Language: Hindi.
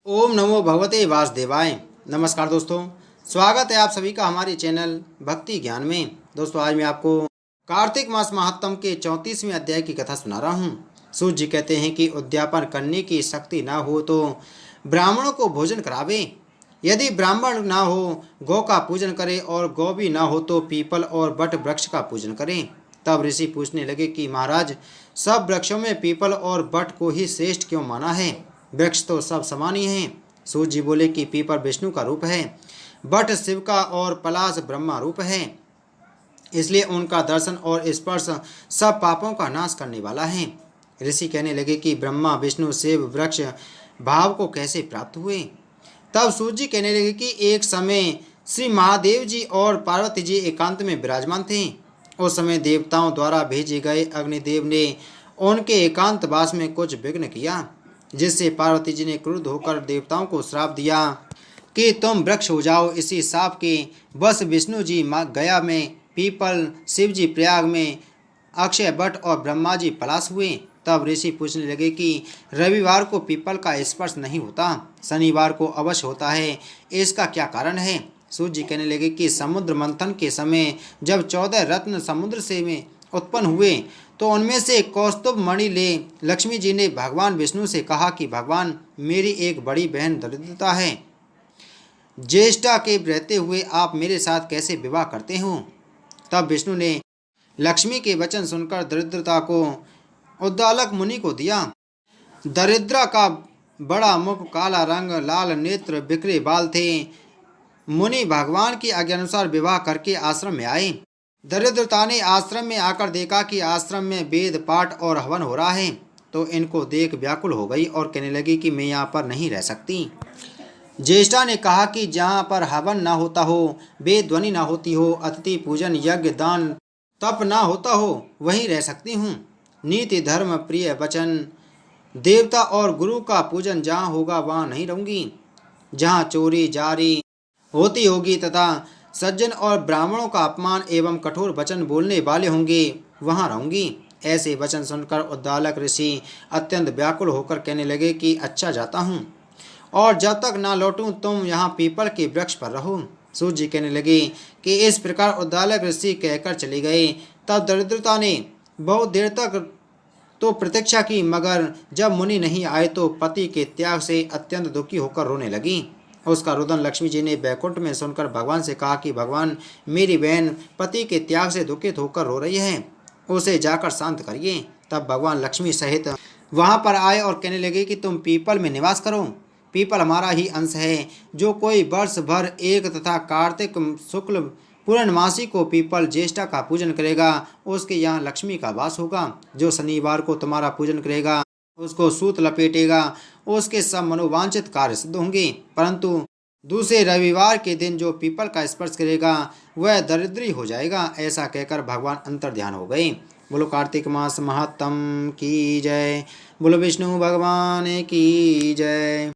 ओम नमो भगवते वासुदेवाय। नमस्कार दोस्तों, स्वागत है आप सभी का हमारे चैनल भक्ति ज्ञान में। दोस्तों, आज मैं आपको कार्तिक मास महात्म के 34वें अध्याय की कथा सुना रहा हूँ। सूर्य जी कहते हैं कि उद्यापन करने की शक्ति ना हो तो ब्राह्मणों को भोजन करावे। यदि ब्राह्मण ना हो, गौ का पूजन करे, और गौ भी ना हो तो पीपल और बट वृक्ष का पूजन करें। तब ऋषि पूछने लगे कि महाराज, सब वृक्षों में पीपल और बट को ही श्रेष्ठ क्यों माना है? वृक्ष तो सब समान ही हैं। सूर्य जी बोले कि पीपल विष्णु का रूप है, बट शिव का और पलाश ब्रह्मा रूप है, इसलिए उनका दर्शन और स्पर्श सब पापों का नाश करने वाला है। ऋषि कहने लगे कि ब्रह्मा विष्णु शिव वृक्ष भाव को कैसे प्राप्त हुए? तब सूर्य जी कहने लगे कि एक समय श्री महादेव जी और पार्वती जी एकांत में विराजमान थे। उस समय देवताओं द्वारा भेजे गए अग्निदेव ने उनके एकांत वास में कुछ विघ्न किया, जिससे पार्वती जी ने क्रुद्ध होकर देवताओं को श्राप दिया कि तुम वृक्ष हो जाओ। इसी शाप के बस विष्णु जी गया में, पीपल शिव जी प्रयाग में, अक्षय बट और ब्रह्मा जी पलाश हुए। तब ऋषि पूछने लगे कि रविवार को पीपल का स्पर्श नहीं होता, शनिवार को अवश्य होता है, इसका क्या कारण है? सूर्य जी कहने लगे कि समुद्र मंथन के समय जब 14 रत्न समुद्र से में उत्पन्न हुए तो उनमें से कौस्तुभ मणि ले लक्ष्मी जी ने भगवान विष्णु से कहा कि भगवान, मेरी एक बड़ी बहन दरिद्रता है, ज्येष्ठा के रहते हुए आप मेरे साथ कैसे विवाह करते हो? तब विष्णु ने लक्ष्मी के वचन सुनकर दरिद्रता को उद्दालक मुनि को दिया। दरिद्रा का बड़ा मुख, काला रंग, लाल नेत्र, बिखरे बाल थे। मुनि भगवान की आज्ञानुसार विवाह करके आश्रम में आए। दरिद्रता ने आश्रम में आकर देखा कि आश्रम में वेद पाठ और हवन हो रहा है, तो इनको देख व्याकुल हो गई और कहने लगी कि मैं यहाँ पर नहीं रह सकती। ज्येष्ठा ने कहा कि जहाँ पर हवन ना होता हो, वेद ध्वनि ना होती हो, अतिथि पूजन यज्ञ दान तप ना होता हो, वहीं रह सकती हूँ। नीति धर्म प्रिय वचन, देवता और गुरु का पूजन जहाँ होगा वहाँ नहीं रहूँगी। जहाँ चोरी जारी होती होगी तथा सज्जन और ब्राह्मणों का अपमान एवं कठोर वचन बोलने वाले होंगे, वहाँ रहूँगी। ऐसे वचन सुनकर उद्दालक ऋषि अत्यंत व्याकुल होकर कहने लगे कि अच्छा, जाता हूँ, और जब तक ना लौटूं तुम यहाँ पीपल के वृक्ष पर रहो। सूर्य जी कहने लगे कि इस प्रकार उद्दालक ऋषि कहकर चले गए। तब दरिद्रता ने बहुत देर तक तो प्रतीक्षा की, मगर जब मुनि नहीं आए तो पति के त्याग से अत्यंत दुखी होकर रोने लगी। उसका रुदन लक्ष्मी जी ने बैकुंठ में सुनकर भगवान से कहा कि भगवान, मेरी बहन पति के त्याग से दुखित होकर रो रही है, उसे जाकर शांत करिए। तब भगवान लक्ष्मी सहित वहाँ पर आए और कहने लगे कि तुम पीपल में निवास करो। पीपल हमारा ही अंश है। जो कोई वर्ष भर एक तथा कार्तिक शुक्ल पूर्णमासी को पीपल ज्येष्ठा का पूजन करेगा, उसके यहाँ लक्ष्मी का वास होगा। जो शनिवार को तुम्हारा पूजन करेगा, उसको सूत लपेटेगा, उसके सब मनोवांछित कार्य सिद्ध होंगे। परंतु दूसरे रविवार के दिन जो पीपल का स्पर्श करेगा वह दरिद्री हो जाएगा। ऐसा कहकर भगवान अंतर ध्यान हो गए। बोलो कार्तिक मास महात्म की जय। बोलो विष्णु भगवान की जय।